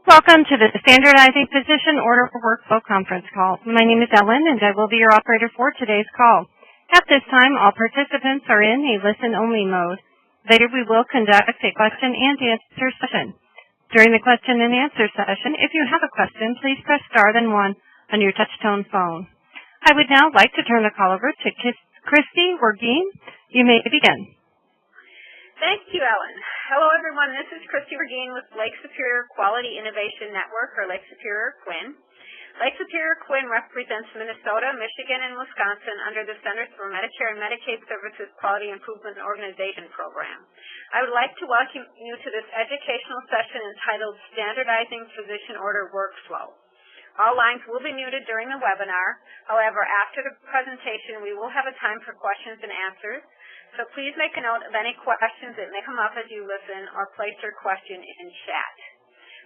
Welcome to the Standardizing Physician Order Workflow Conference Call. My name is Ellen, and I will be your operator for today's call. At this time, all participants are in a listen-only mode. Later, we will conduct a question-and-answer session. During the question-and-answer session, if you have a question, please press star then 1 on your touch-tone phone. I would now like to turn the call over to Christy Wergeen. You may begin. Thank you, Ellen. Hello, everyone. This is Christy Wergeen with Lake Superior Quality Innovation Network, or Lake Superior QUIN. Lake Superior QUIN represents Minnesota, Michigan, and Wisconsin under the Centers for Medicare and Medicaid Services Quality Improvement Organization program. I would like to welcome you to this educational session entitled Standardizing Physician Order Workflow. All lines will be muted during the webinar. However, after the presentation, we will have a time for questions and answers. So please make a note of any questions that may come up as you listen or place your question in chat.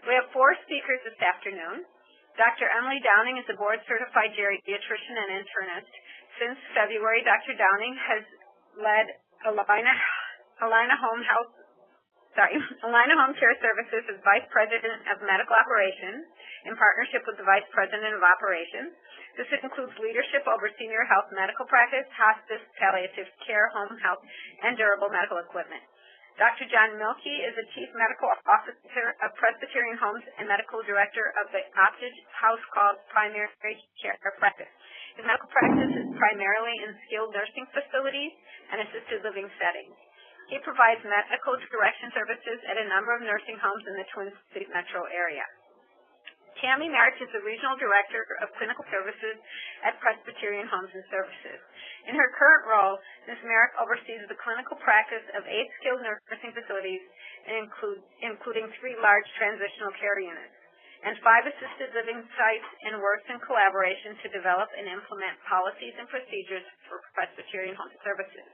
We have 4 speakers this afternoon. Dr. Emily Downing is a board-certified geriatrician and internist. Since February, Dr. Downing has led Allina Home Care Services as Vice President of Medical Operations in partnership with the Vice President of Operations. This includes leadership over senior health medical practice, hospice, palliative care, home health, and durable medical equipment. Dr. John Mielke is the Chief Medical Officer of Presbyterian Homes and Medical Director of the Optage House called Primary Care Practice. His medical practice is primarily in skilled nursing facilities and assisted living settings. He provides medical direction services at a number of nursing homes in the Twin Cities metro area. Tammy, Marik is the Regional Director of Clinical Services at Presbyterian Homes and Services. In her current role, Ms. Marik oversees the clinical practice of 8 skilled nursing facilities, including 3 large transitional care units, and 5 assisted living sites, and works in collaboration to develop and implement policies and procedures for Presbyterian Homes and Services.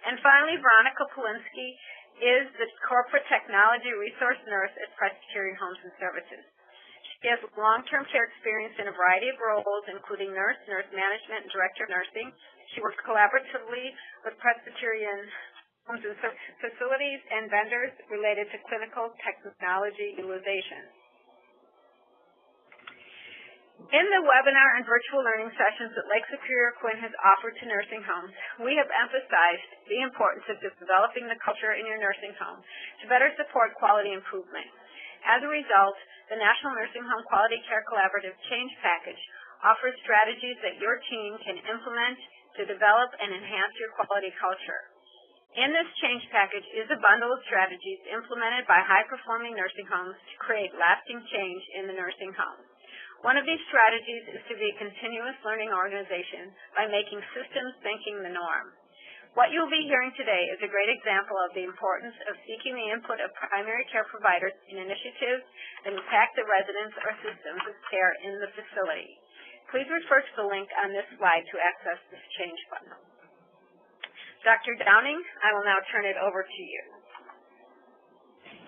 And finally, Veronica Polinske is the Corporate Technology Resource Nurse at Presbyterian Homes and Services. She has long-term care experience in a variety of roles, including nurse, nurse management, and director of nursing. She works collaboratively with Presbyterian Homes and Services facilities and vendors related to clinical technology utilization. In the webinar and virtual learning sessions that Lake Superior QUIN has offered to nursing homes, we have emphasized the importance of developing the culture in your nursing home to better support quality improvement. As a result, the National Nursing Home Quality Care Collaborative Change Package offers strategies that your team can implement to develop and enhance your quality culture. In this change package is a bundle of strategies implemented by high-performing nursing homes to create lasting change in the nursing home. One of these strategies is to be a continuous learning organization by making systems thinking the norm. What you'll be hearing today is a great example of the importance of seeking the input of primary care providers in initiatives that impact the residents or systems of care in the facility. Please refer to the link on this slide to access this change button. Dr. Downing, I will now turn it over to you.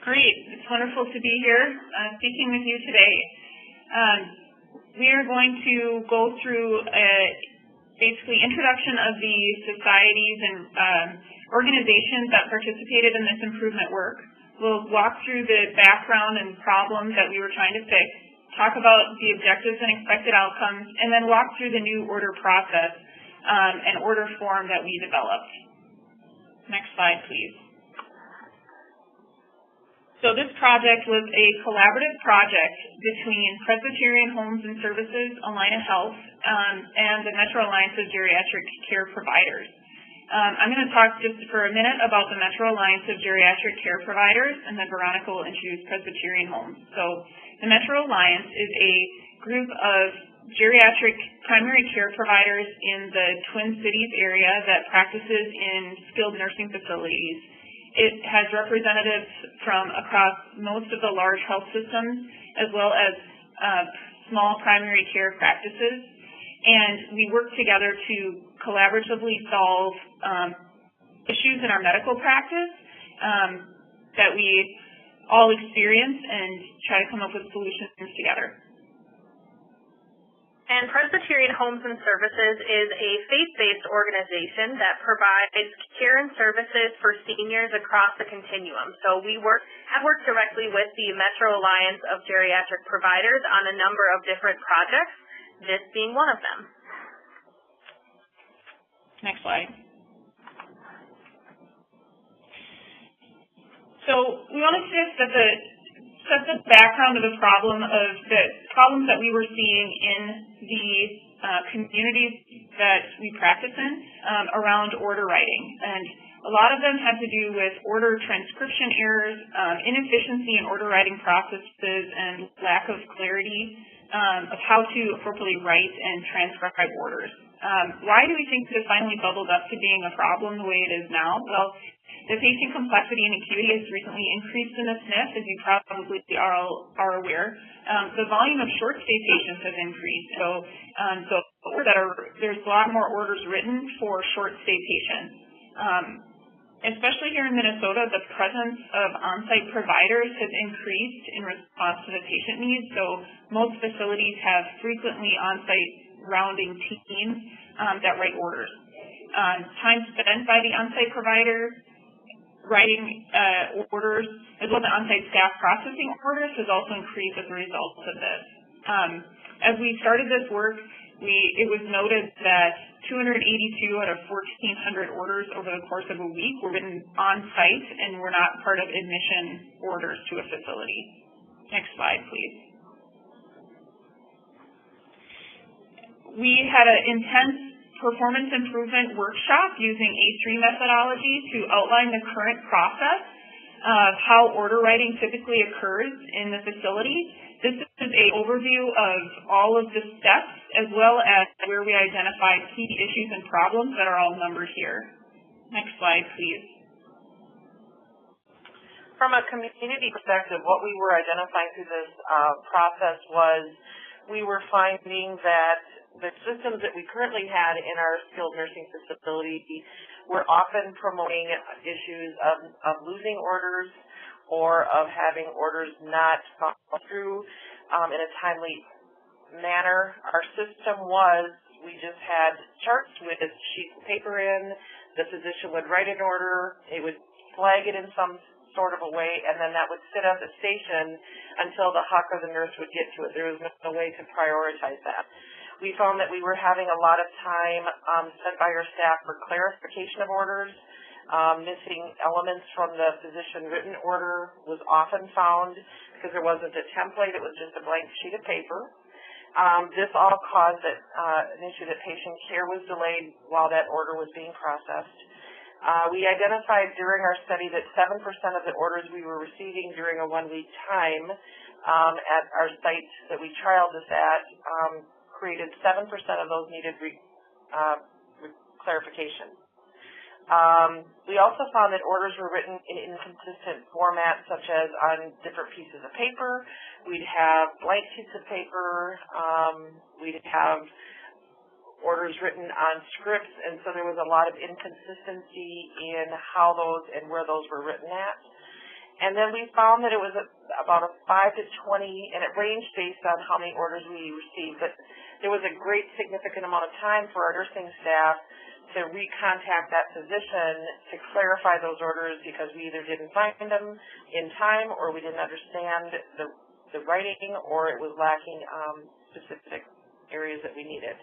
Great. It's wonderful to be here speaking with you today. We are going to go through basically introduction of the societies and organizations that participated in this improvement work. We'll walk through the background and problems that we were trying to fix, talk about the objectives and expected outcomes, and then walk through the new order process and order form that we developed. Next slide, please. So this project was a collaborative project between Presbyterian Homes and Services, Allina Health, and the Metro Alliance of Geriatric Care Providers. I'm going to talk just for a minute about the Metro Alliance of Geriatric Care Providers, and then Veronica will introduce Presbyterian Homes. So the Metro Alliance is a group of geriatric primary care providers in the Twin Cities area that practices in skilled nursing facilities. It has representatives from across most of the large health systems as well as small primary care practices. And we work together to collaboratively solve issues in our medical practice that we all experience and try to come up with solutions together. And Presbyterian Homes and Services is a faith-based organization that provides care and services for seniors across the continuum. So we have worked directly with the Metro Alliance of Geriatric Providers on a number of different projects, this being one of them. Next slide. So we want to set the background of the problems that we were seeing in the communities that we practice in around order writing. And a lot of them had to do with order transcription errors, inefficiency in order writing processes, and lack of clarity of how to appropriately write and transcribe orders. Why do we think this finally bubbled up to being a problem the way it is now? Well, the patient complexity and acuity has recently increased in the SNF, as you probably are aware. The volume of short-stay patients has increased, so there's a lot more orders written for short-stay patients. Especially here in Minnesota, the presence of on-site providers has increased in response to the patient needs, so most facilities have frequently on-site rounding teams that write orders. Time spent by the on-site provider writing orders, as well as the on-site staff processing orders, has also increased as a result of this. As we started this work, it was noted that 282 out of 1,400 orders over the course of a week were written on-site and were not part of admission orders to a facility. Next slide, please. We had an intense performance improvement workshop using A3 methodology to outline the current process of how order writing typically occurs in the facility. This is an overview of all of the steps, as well as where we identify key issues and problems that are all numbered here. Next slide, please. From a community perspective, what we were identifying through this process was we were finding that the systems that we currently had in our skilled nursing facility were often promoting issues of losing orders or of having orders not follow through in a timely manner. Our system was, we just had charts with sheets of paper in, the physician would write an order, it would flag it in some sort of a way, and then that would sit at the station until the HUC or the nurse would get to it. There was no way to prioritize that. We found that we were having a lot of time spent by our staff for clarification of orders. Missing elements from the physician written order was often found because there wasn't a template, it was just a blank sheet of paper. This all caused an issue that patient care was delayed while that order was being processed. We identified during our study that 7% of the orders we were receiving during a 1-week time at our sites that we trialed this at created 7% of those needed clarification. We also found that orders were written in inconsistent formats, such as on different pieces of paper. We'd have blank sheets of paper. We'd have orders written on scripts, and so there was a lot of inconsistency in how those and where those were written at. And then we found that it was about a 5 to 20, and it ranged based on how many orders we received, but there was a great significant amount of time for our nursing staff to recontact that physician to clarify those orders because we either didn't find them in time or we didn't understand the writing or it was lacking specific areas that we needed.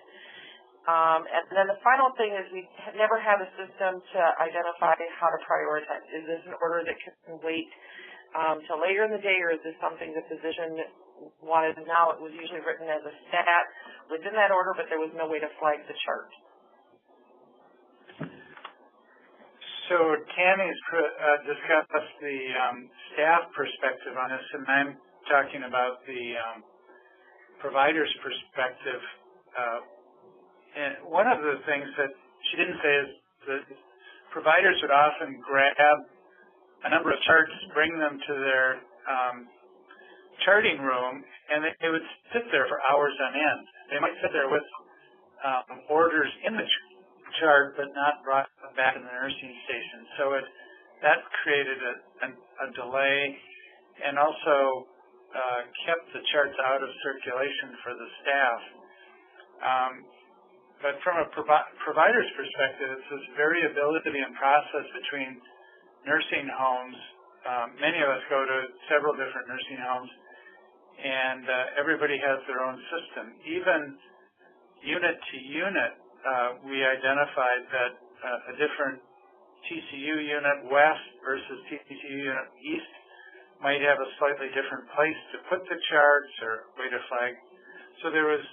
And then the final thing is we never had a system to identify how to prioritize. Is this an order that can wait till later in the day, or is this something the physician wanted now? It was usually written as a stat within that order, but there was no way to flag the chart. So Tammy's discussed the staff perspective on this, and I'm talking about the provider's perspective. And one of the things that she didn't say is that providers would often grab a number of charts, bring them to their charting room, and they would sit there for hours on end. They might sit there with orders in the chart, but not brought back in the nursing station. So that created a delay and also kept the charts out of circulation for the staff. But from a provider's perspective, it's this variability in process between nursing homes. Many of us go to several different nursing homes, and everybody has their own system. Even unit to unit, we identified that a different TCU unit west versus TCU unit east might have a slightly different place to put the charts or way to flag. So there was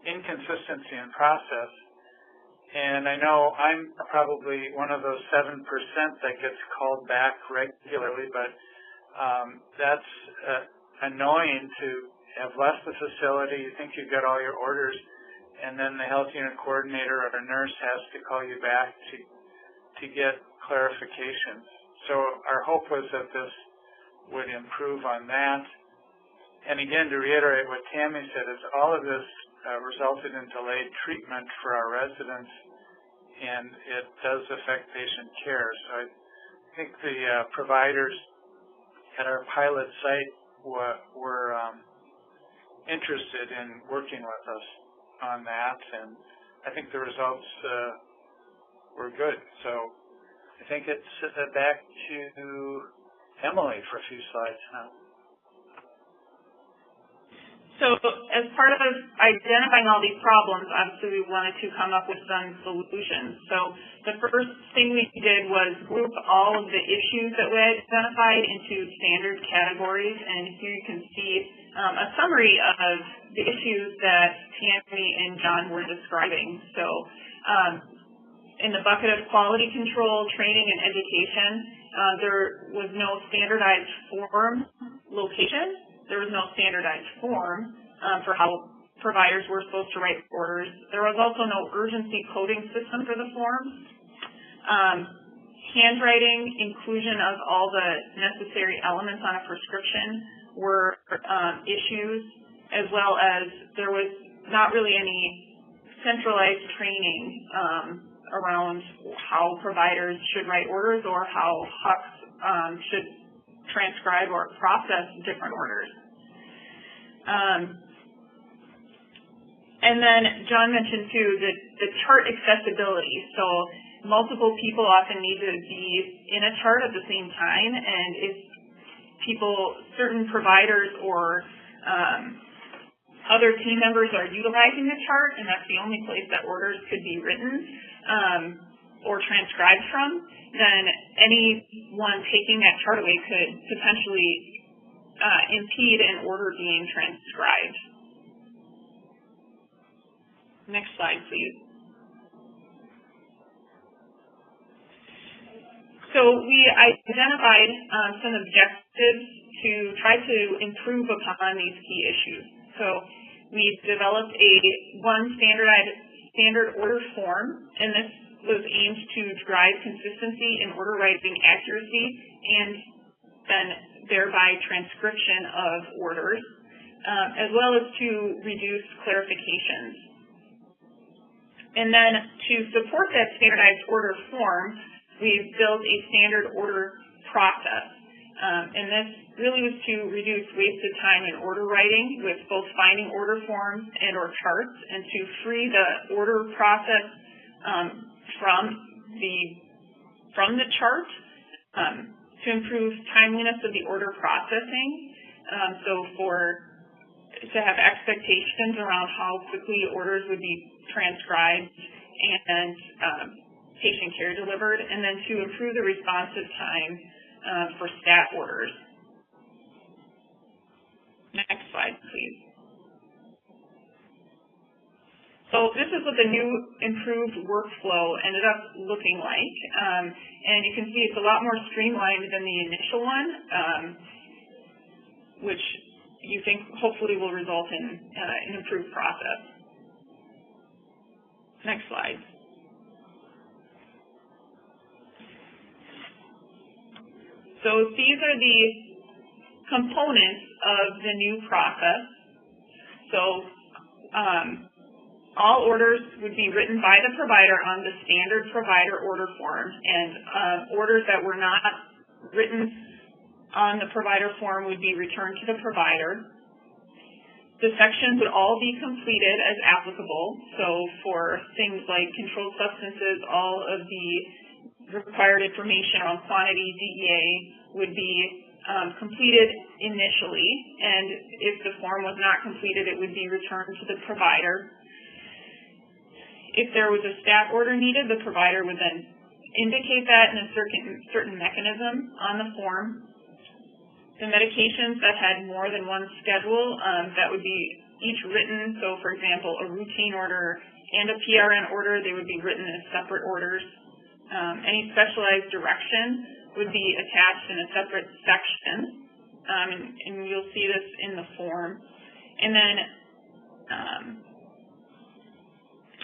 inconsistency in process. And I know I'm probably one of those 7% that gets called back regularly, but that's annoying to have left the facility, you think you've got all your orders, and then the health unit coordinator or a nurse has to call you back to get clarifications. So our hope was that this would improve on that. And again, to reiterate what Tammy said, is all of this resulted in delayed treatment for our residents, and it does affect patient care. So I think the providers at our pilot site were interested in working with us on that, and I think the results were good. So I think it's back to Emily for a few slides now. So as part of identifying all these problems, obviously we wanted to come up with some solutions. So the first thing we did was group all of the issues that we identified into standard categories, and here you can see a summary of the issues that Tammy and John were describing. So in the bucket of quality control, training, and education, there was no standardized form location. There was no standardized form for how providers were supposed to write orders. There was also no urgency coding system for the forms. Handwriting, inclusion of all the necessary elements on a prescription were issues, as well as there was not really any centralized training around how providers should write orders or how HUCs should transcribe or process different orders. And then John mentioned too the chart accessibility. So multiple people often need to be in a chart at the same time, and if certain providers or other team members are utilizing the chart, and that's the only place that orders could be written or transcribed from, then anyone taking that chart away could potentially impede an order being transcribed. Next slide, please. So we identified some objectives to try to improve upon these key issues. So we developed one standard order form, and this was aimed to drive consistency in order writing accuracy and then thereby transcription of orders, as well as to reduce clarifications. And then to support that standardized order form, we've built a standard order process. And this really was to reduce wasted time in order writing with both finding order forms and or charts, and to free the order process from the chart to improve timeliness of the order processing. To have expectations around how quickly orders would be transcribed and patient care delivered, and then to improve the responsive time for stat orders. Next slide, please. So this is what the new improved workflow ended up looking like. And you can see it's a lot more streamlined than the initial one, which you think hopefully will result in an improved process. Next slide. So these are the components of the new process. So all orders would be written by the provider on the standard provider order form, and orders that were not written on the provider form would be returned to the provider. The sections would all be completed as applicable. So for things like controlled substances, all of the required information on quantity, DEA, would be completed initially, and if the form was not completed, it would be returned to the provider. If there was a stat order needed, the provider would then indicate that in a certain mechanism on the form. The medications that had more than one schedule, that would be each written. So, for example, a routine order and a PRN order, they would be written as separate orders. Any specialized direction would be attached in a separate section, and you'll see this in the form. And then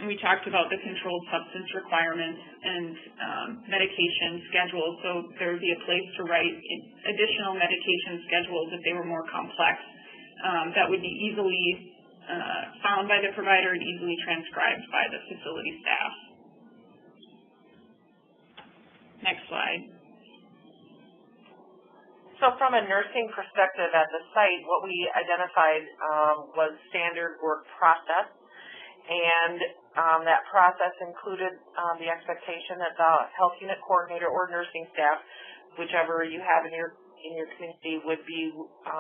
we talked about the controlled substance requirements and medication schedules, so there would be a place to write additional medication schedules if they were more complex. That would be easily found by the provider and easily transcribed by the facility staff. Next slide. So from a nursing perspective at the site, what we identified was standard work process, and that process included the expectation that the health unit coordinator or nursing staff, whichever you have in your community, would be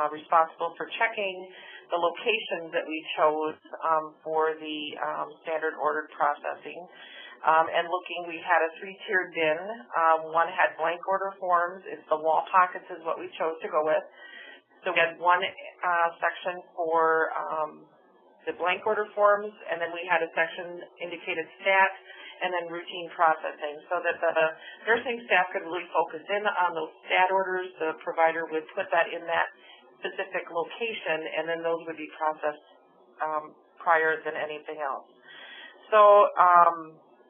responsible for checking the locations that we chose for the standard ordered processing. And looking, we had a 3-tiered bin. One had blank order forms. It's the wall pockets is what we chose to go with. So we had one section for the blank order forms, and then we had a section indicated stat, and then routine processing, so that the nursing staff could really focus in on those stat orders. The provider would put that in that specific location, and then those would be processed prior than anything else. So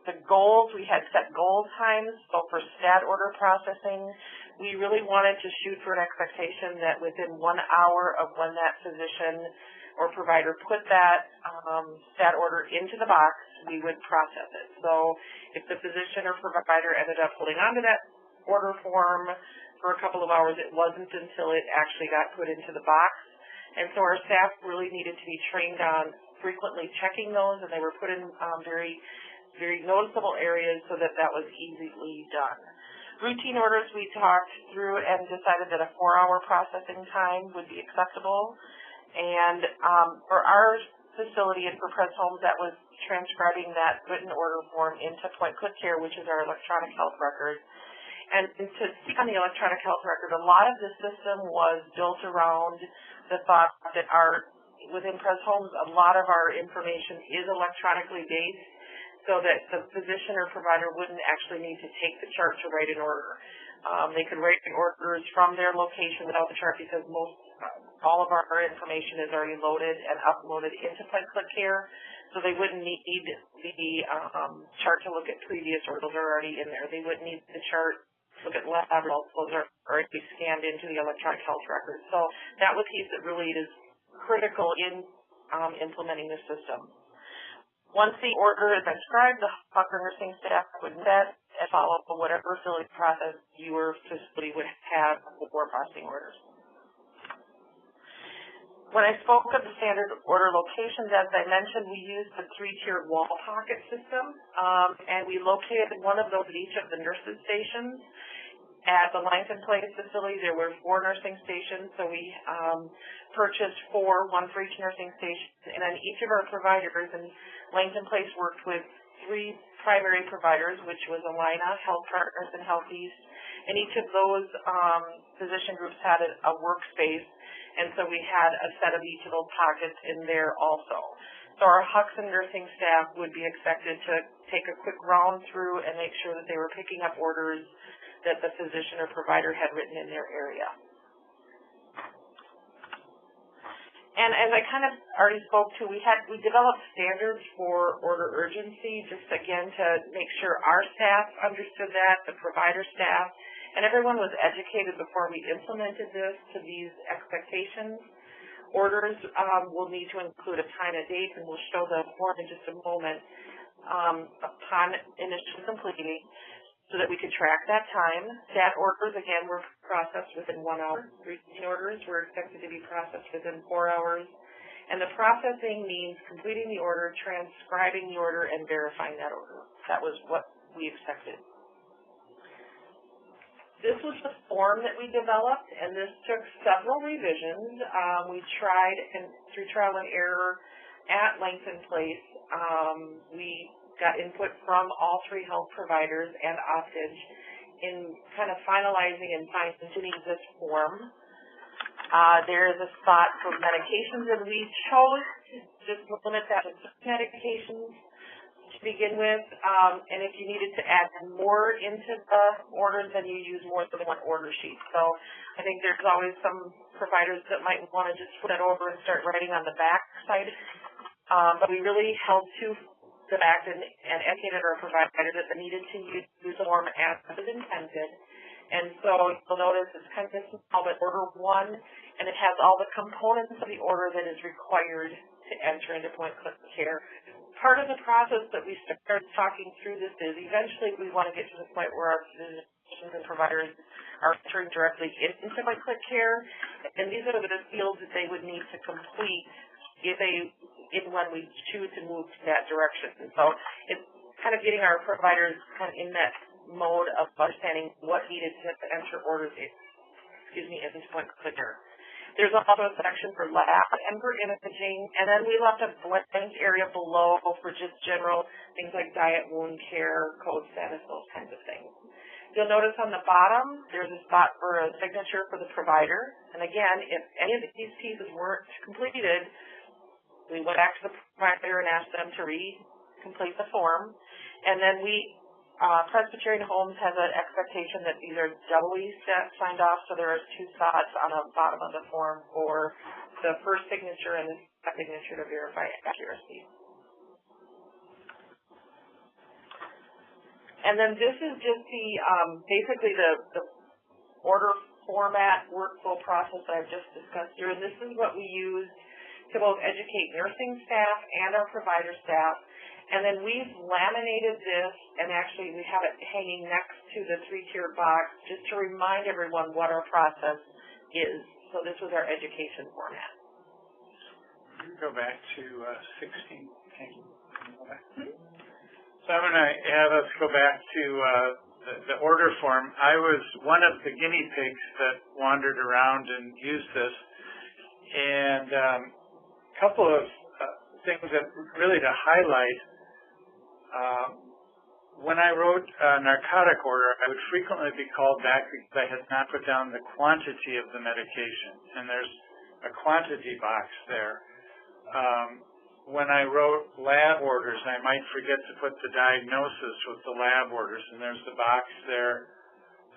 the goals, we had set goal times. So for stat order processing, we really wanted to shoot for an expectation that within 1 hour of when that physician or provider put that stat order into the box, we would process it. So if the physician or provider ended up holding onto that order form for a couple of hours, it wasn't until it actually got put into the box. And so our staff really needed to be trained on frequently checking those, and they were put in very noticeable areas so that that was easily done. Routine orders we talked through and decided that a 4-hour processing time would be acceptable. And for our facility and for Pres Homes, that was transcribing that written order form into Point-Click-Care, which is our electronic health record. And to speak on the electronic health record, a lot of the system was built around the thought that within Pres Homes, a lot of our information is electronically based, so that the physician or provider wouldn't actually need to take the chart to write an order. They could write the orders from their location without the chart, because all of our information is already loaded and uploaded into Point-Click-Care, so they wouldn't need the chart to look at previous orders. Those are already in there. They wouldn't need the chart to look at lab results. Those are already scanned into the electronic health record. So that was a piece that really is critical in implementing the system. Once the order is transcribed, the HUC or nursing staff would vet and follow whatever facility process your facility would have before processing orders. When I spoke of the standard order locations, as I mentioned, we used the 3-tiered wall pocket system, and we located one of those at each of the nurses' stations. At the Langton Place facility, there were 4 nursing stations, so we purchased 4, one for each nursing station, and then each of our providers, and Langton Place worked with 3 primary providers, which was Alina, Health Partners, and Health East, and each of those physician groups had a workspace, and so we had a set of each of those pockets in there also. So our HUCs and nursing staff would be expected to take a quick round through and make sure that they were picking up orders that the physician or provider had written in their area. And as I kind of already spoke to, we developed standards for order urgency, just again to make sure our staff understood that, the provider staff, and everyone was educated before we implemented this to these expectations. Orders will need to include a time and date, and we'll show the form in just a moment upon initial completing, so that we could track that time. Stat orders, again, were processed within 1 hour. Routine orders were expected to be processed within 4 hours. And the processing means completing the order, transcribing the order, and verifying that order. That was what we expected. This was the form that we developed, and this took several revisions. We tried, and through trial and error at length and place, we got input from all three health providers and Optage in kind of finalizing and fine-tuning this form. There is a spot for medications, and we chose to just limit that to medications to begin with, and if you needed to add more into the orders, then you use more than one order sheet. So I think there's always some providers that might want to just flip it over and start writing on the back side, but we really held to the back and educated our providers that they needed to use the form as intended. And so you'll notice it's kind of small, but order one, and it has all the components of the order that is required to enter into point-click care. Part of the process that we started talking through this is eventually we want to get to the point where our physicians and providers are entering directly into point-click care, and these are the fields that they would need to complete when we choose to move to that direction. And so it's kind of getting our providers kind of in that mode of understanding what needed to enter orders, into point-click care. There's also a section for lab and for imaging, and then we left a blank area below for just general things like diet, wound care, code status, those kinds of things. You'll notice on the bottom, there's a spot for a signature for the provider. And again, if any of these pieces weren't completed, we went back to the provider and asked them to complete the form. And then Presbyterian Homes has an expectation that these are doubly signed off, so there are two spots on the bottom of the form for the first signature and the second signature to verify accuracy. And then this is just basically the order format workflow process that I've just discussed here, and this is what we use to both educate nursing staff and our provider staff. And then we've laminated this, and actually we have it hanging next to the three-tiered box just to remind everyone what our process is. So this was our education format. Go back to 16. Thank you. So I'm going to have us go back to the order form. I was one of the guinea pigs that wandered around and used this, and a couple of things that really to highlight. When I wrote a narcotic order, I would frequently be called back because I had not put down the quantity of the medication, and there's a quantity box there. When I wrote lab orders, I might forget to put the diagnosis with the lab orders, and there's the box there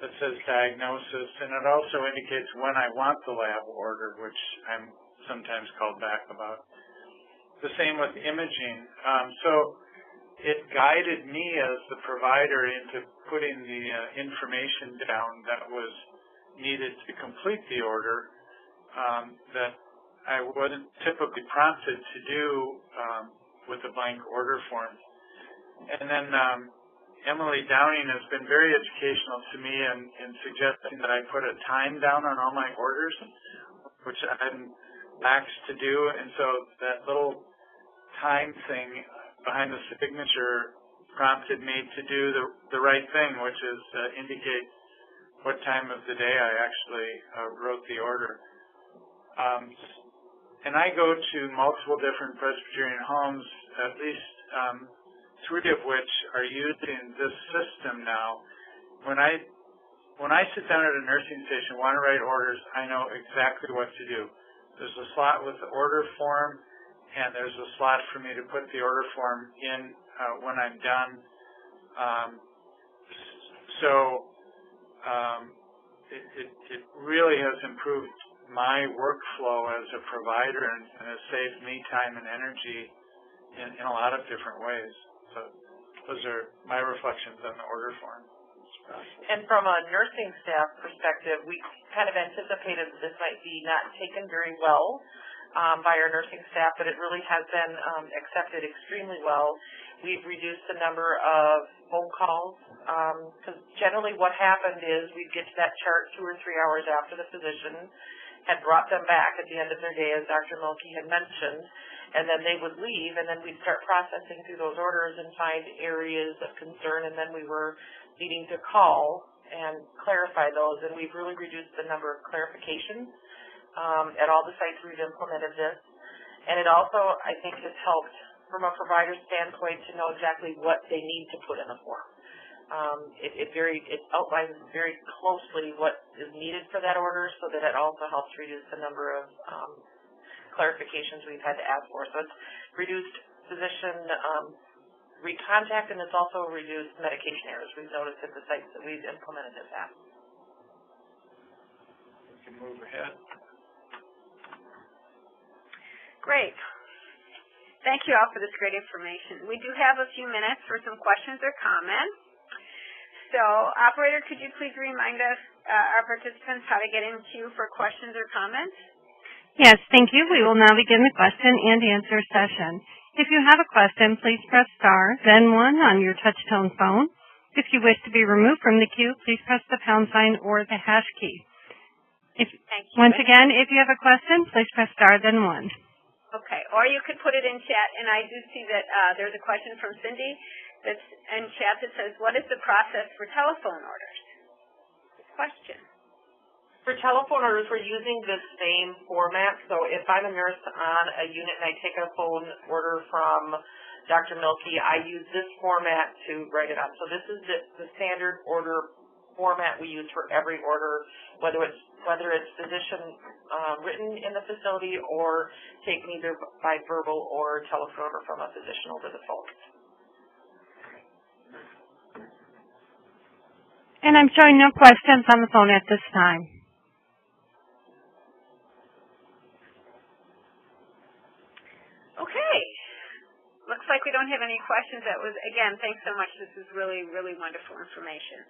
that says diagnosis, and it also indicates when I want the lab order, which I'm sometimes called back about. The same with imaging. So it guided me as the provider into putting the information down that was needed to complete the order that I wasn't typically prompted to do with a blank order form. And then Emily Downing has been very educational to me in suggesting that I put a time down on all my orders, which I'm lax to do, and so that little time thing behind the signature prompted me to do the right thing, which is indicate what time of the day I actually wrote the order. And I go to multiple different Presbyterian homes, at least 3 of which are using this system now. When I sit down at a nursing station, want to write orders, I know exactly what to do. There's a slot with the order form, and there's a slot for me to put the order form in when I'm done. It really has improved my workflow as a provider and has saved me time and energy in a lot of different ways. So those are my reflections on the order form. And from a nursing staff perspective, we kind of anticipated that this might be not taken very well by our nursing staff, but it really has been accepted extremely well. We've reduced the number of phone calls because generally what happened is we'd get to that chart 2 or 3 hours after the physician, had brought them back at the end of their day, as Dr. Mielke had mentioned, and then they would leave, and then we'd start processing through those orders and find areas of concern, and then we were needing to call and clarify those, and we've really reduced the number of clarifications at all the sites we've implemented this. And it also, I think, has helped from a provider standpoint to know exactly what they need to put in the form. It outlines very closely what is needed for that order, so that it also helps reduce the number of clarifications we've had to ask for. So it's reduced physician recontact, and it's also reduced medication errors we've noticed at the sites that we've implemented this at. We can move ahead. Great. Thank you all for this great information. We do have a few minutes for some questions or comments. So, operator, could you please remind us, our participants, how to get in queue for questions or comments? Yes, thank you. We will now begin the question and answer session. If you have a question, please press star, then 1 on your touch-tone phone. If you wish to be removed from the queue, please press the pound sign or the hash key. Once again, if you have a question, please press star, then 1. Okay, or you could put it in chat, and I do see that there's a question from Cindy that's in chat that says, what is the process for telephone orders? Question. For telephone orders, we're using the same format. So if I'm a nurse on a unit and I take a phone order from Dr. Mielke, I use this format to write it on. So this is the standard order format we use for every order, whether it's physician written in the facility or taken either by verbal or telephone or from a physician over the phone. And I'm showing no questions on the phone at this time. Okay. Looks like we don't have any questions. That was, again, thanks so much. This is really, really wonderful information.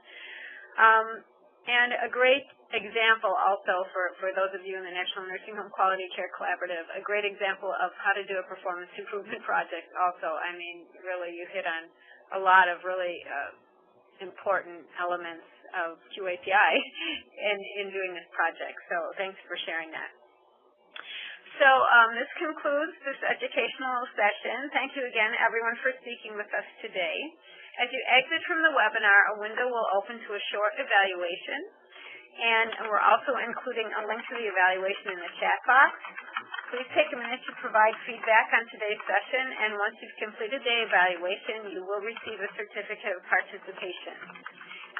And a great example also for those of you in the National Nursing Home Quality Care Collaborative, a great example of how to do a performance improvement project also. I mean, really, you hit on a lot of really important elements of QAPI in doing this project. So thanks for sharing that. So this concludes this educational session. Thank you again, everyone, for speaking with us today. As you exit from the webinar, a window will open to a short evaluation, and we're also including a link to the evaluation in the chat box. Please take a minute to provide feedback on today's session, and once you've completed the evaluation, you will receive a certificate of participation.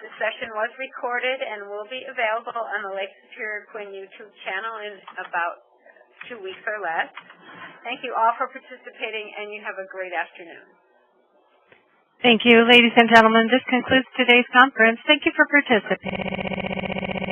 The session was recorded and will be available on the Lake Superior Quinn YouTube channel in about 2 weeks or less. Thank you all for participating, and you have a great afternoon. Thank you, ladies and gentlemen. This concludes today's conference. Thank you for participating.